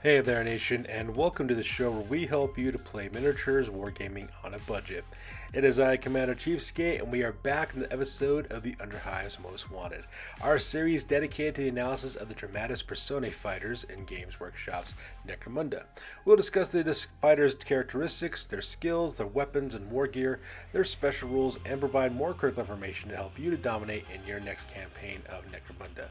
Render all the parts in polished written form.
Hey there, Nation, and welcome to the show where we help you to play miniatures wargaming on a budget. It is I, Commander Cheapskate, and we are back in the episode of the Underhive's Most Wanted, our series dedicated to the analysis of the Dramatis Personae fighters in Games Workshop's Necromunda. We'll discuss the fighters' characteristics, their skills, their weapons and war gear, their special rules, and provide more critical information to help you to dominate in your next campaign of Necromunda.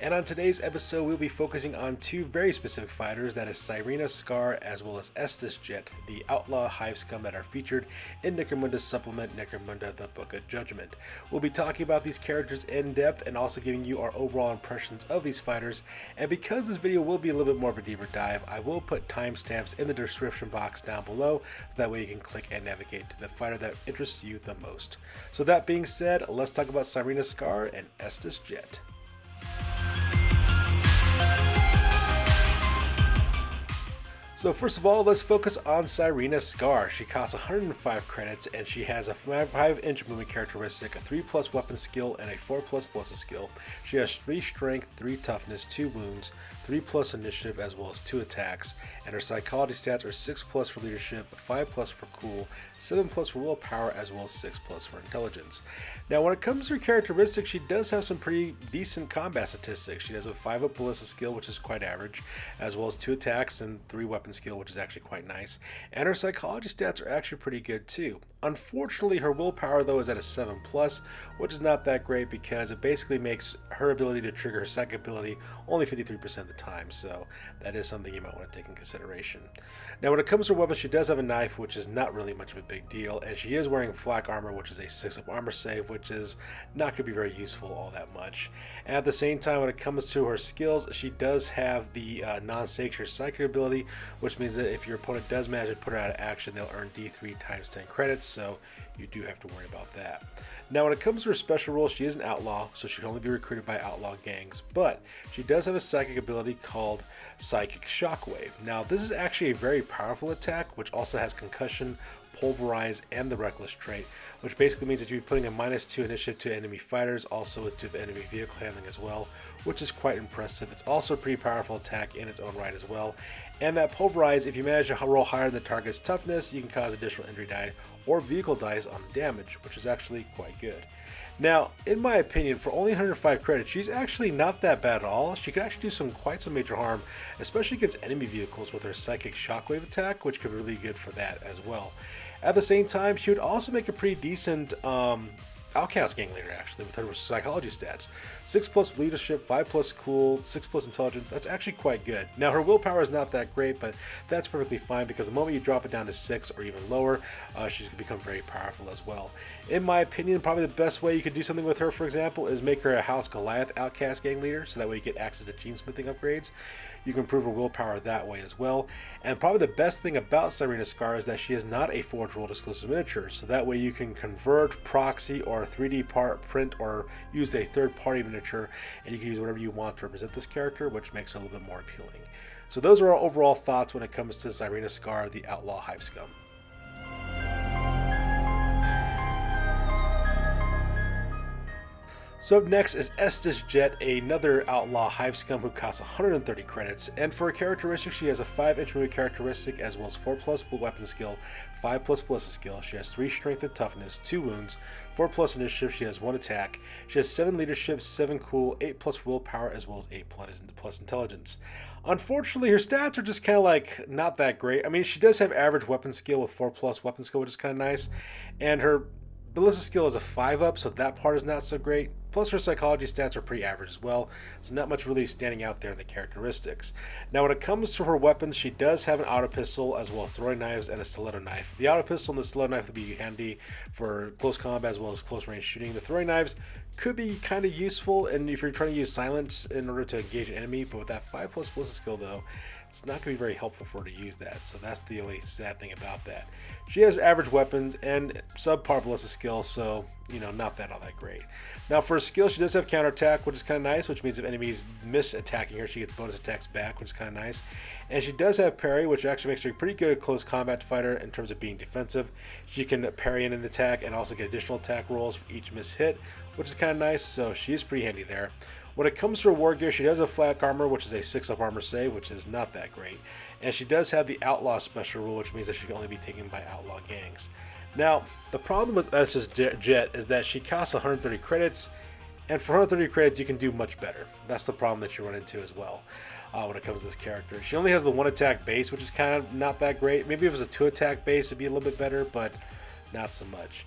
And on today's episode, we'll be focusing on two very specific fighters, that is Psyreena Skar as well as Estus Jet, the Outlaw Hive Scum that are featured in Necromunda's supplement, Necromunda, the Book of Judgement. We'll be talking about these characters in depth and also giving you our overall impressions of these fighters. And because this video will be a little bit more of a deeper dive, I will put timestamps in the description box down below, so that way you can click and navigate to the fighter that interests you the most. So that being said, let's talk about Psyreena Skar and Estus Jet. So first of all, let's focus on Psyreena Skar. She costs 105 credits and she has a 5-inch movement characteristic, a 3+ weapon skill, and a 4+ ballistic skill. She has 3 strength, 3 toughness, 2 wounds, 3+ initiative, as well as 2 attacks, and her psychology stats are 6+ for leadership, 5+ for cool, 7+ for willpower, as well as 6+ for intelligence. Now when it comes to her characteristics, she does have some pretty decent combat statistics. She has a 5-up ballistic skill, which is quite average, as well as 2 attacks and 3 weapon skill, which is actually quite nice, and her psychology stats are actually pretty good too. Unfortunately, her willpower though is at a 7+, which is not that great because it basically makes her ability to trigger her psychic ability only 53% of the time, so that is something you might want to take in consideration. Now when it comes to her weapons, she does have a knife, which is not really much of a big deal, and she is wearing flak armor, which is a 6-up armor save, which is not going to be very useful all that much. And at the same time, when it comes to her skills, she does have the non-sanctuary psychic ability, which means that if your opponent does manage to put her out of action, they'll earn D3 times 10 credits, so you do have to worry about that. Now when it comes to her special rules, she is an outlaw, so she can only be recruited by outlaw gangs, but she does have a psychic ability called Psychic Shockwave. Now this is actually a very powerful attack, which also has concussion, pulverize, and the reckless trait, which basically means that you'll be putting a -2 initiative to enemy fighters, also to enemy vehicle handling as well, which is quite impressive. It's also a pretty powerful attack in its own right as well. And that pulverize, if you manage to roll higher than the target's toughness, you can cause additional injury die or vehicle dice on damage, which is actually quite good. Now, in my opinion, for only 105 credits, she's actually not that bad at all. She could actually do quite some major harm, especially against enemy vehicles with her Psychic Shockwave attack, which could be really good for that as well. At the same time, she would also make a pretty decent Outcast gang leader, actually, with her psychology stats. 6+ leadership, 5+ cool, 6+ intelligence. That's actually quite good. Now her willpower is not that great, but that's perfectly fine because the moment you drop it down to 6 or even lower, she's going to become very powerful as well. In my opinion, probably the best way you could do something with her, for example, is make her a House Goliath Outcast gang leader, so that way you get access to gene smithing upgrades. You can improve her willpower that way as well. And probably the best thing about Psyreena Skar is that she is not a Forge World exclusive miniature, so that way you can convert, proxy, or 3D print, or use a third-party miniature, and you can use whatever you want to represent this character, which makes her a little bit more appealing. So those are our overall thoughts when it comes to Psyreena Skar, the Outlaw Hive Scum. So up next is Estus Jet, another Outlaw Hive Scum who costs 130 credits, and for her characteristic, she has a 5-inch movement characteristic as well as 4+ weapon skill, 5+ ballistic skill. She has 3 strength and toughness, 2 wounds, 4+ initiative. She has 1 attack. She has 7 leadership, 7 cool, 8+ willpower, as well as 8+ intelligence. Unfortunately, her stats are just kind of like not that great. I mean, she does have average weapon skill with 4+ weapon skill, which is kind of nice, and her ballistic skill is a 5-up, so that part is not so great. Plus her psychology stats are pretty average as well, so not much really standing out there in the characteristics. Now when it comes to her weapons, she does have an auto pistol as well as throwing knives and a stiletto knife. The auto pistol and the stiletto knife would be handy for close combat as well as close range shooting. The throwing knives could be kind of useful and if you're trying to use silence in order to engage an enemy, but with that 5+ ballistic skill though, it's not going to be very helpful for her to use that, so that's the only sad thing about that. She has average weapons and subpar ballistic skill, so, you know, not all that great. Now for her skill, she does have counterattack, which is kind of nice, which means if enemies miss attacking her, she gets bonus attacks back, which is kind of nice. And she does have parry, which actually makes her a pretty good close combat fighter in terms of being defensive. She can parry in an attack and also get additional attack rolls for each miss hit, which is kind of nice, so she is pretty handy there. When it comes to her war gear, she does have flak armor, which is a 6-up armor save, which is not that great. And she does have the Outlaw special rule, which means that she can only be taken by Outlaw gangs. Now, the problem with Estus Jet is that she costs 130 credits, and for 130 credits, you can do much better. That's the problem that you run into as well when it comes to this character. She only has the 1 attack base, which is kind of not that great. Maybe if it was a 2 attack base, it'd be a little bit better, but not so much.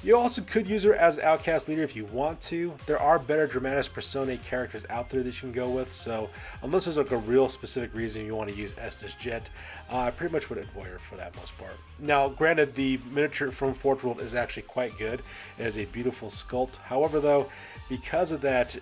You also could use her as an outcast leader if you want to. There are better Dramatis Personae characters out there that you can go with, so unless there's like a real specific reason you want to use Estus Jet, I pretty much would avoid her for that most part. Now, granted, the miniature from Forge World is actually quite good. It is a beautiful sculpt. However, though, because of that,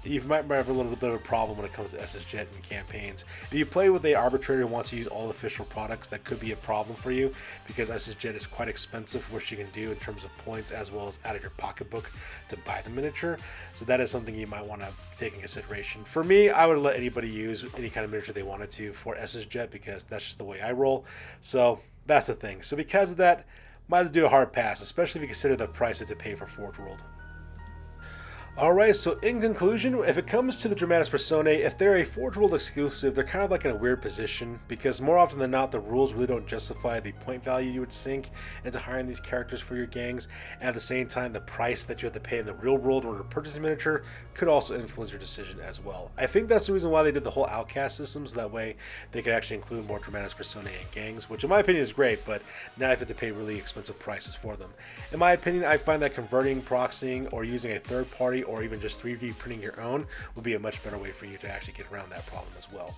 you might have a little bit of a problem when it comes to Estus Jet in campaigns. If you play with an arbitrator who wants to use all official products, that could be a problem for you, because Estus Jet is quite expensive for what you can do in terms of points as well as out of your pocketbook to buy the miniature. So that is something you might want to take in consideration. For me, I would let anybody use any kind of miniature they wanted to for Estus Jet, because that's just the way I roll. So that's the thing. So because of that, might have to do a hard pass, especially if you consider the price to pay for Forge World. Alright, so in conclusion, if it comes to the Dramatis Personae, if they're a Forge World exclusive, they're kind of like in a weird position, because more often than not, the rules really don't justify the point value you would sink into hiring these characters for your gangs, and at the same time, the price that you have to pay in the real world in order to purchase a miniature could also influence your decision as well. I think that's the reason why they did the whole outcast system, so that way they could actually include more Dramatis Personae in gangs, which in my opinion is great, but now you have to pay really expensive prices for them. In my opinion, I find that converting, proxying, or using a third party, or even just 3D printing your own would be a much better way for you to actually get around that problem as well.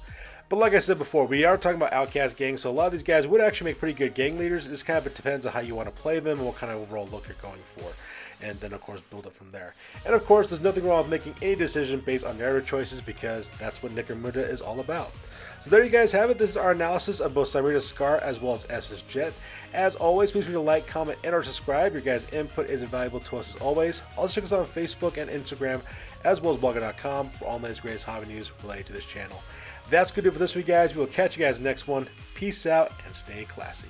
But like I said before, we are talking about outcast gangs, so a lot of these guys would actually make pretty good gang leaders. It just kind of depends on how you want to play them and what kind of overall look you're going for. And then, of course, build up from there. And, of course, there's nothing wrong with making any decision based on narrative choices, because that's what Necromunda is all about. So there you guys have it. This is our analysis of both Psyreena Skar as well as Estus Jet. As always, please be sure to like, comment, and or subscribe. Your guys' input is invaluable to us as always. Also check us out on Facebook and Instagram, as well as blogger.com for all the latest greatest hobby news related to this channel. That's going to do it for this week, guys. We will catch you guys next one. Peace out and stay classy.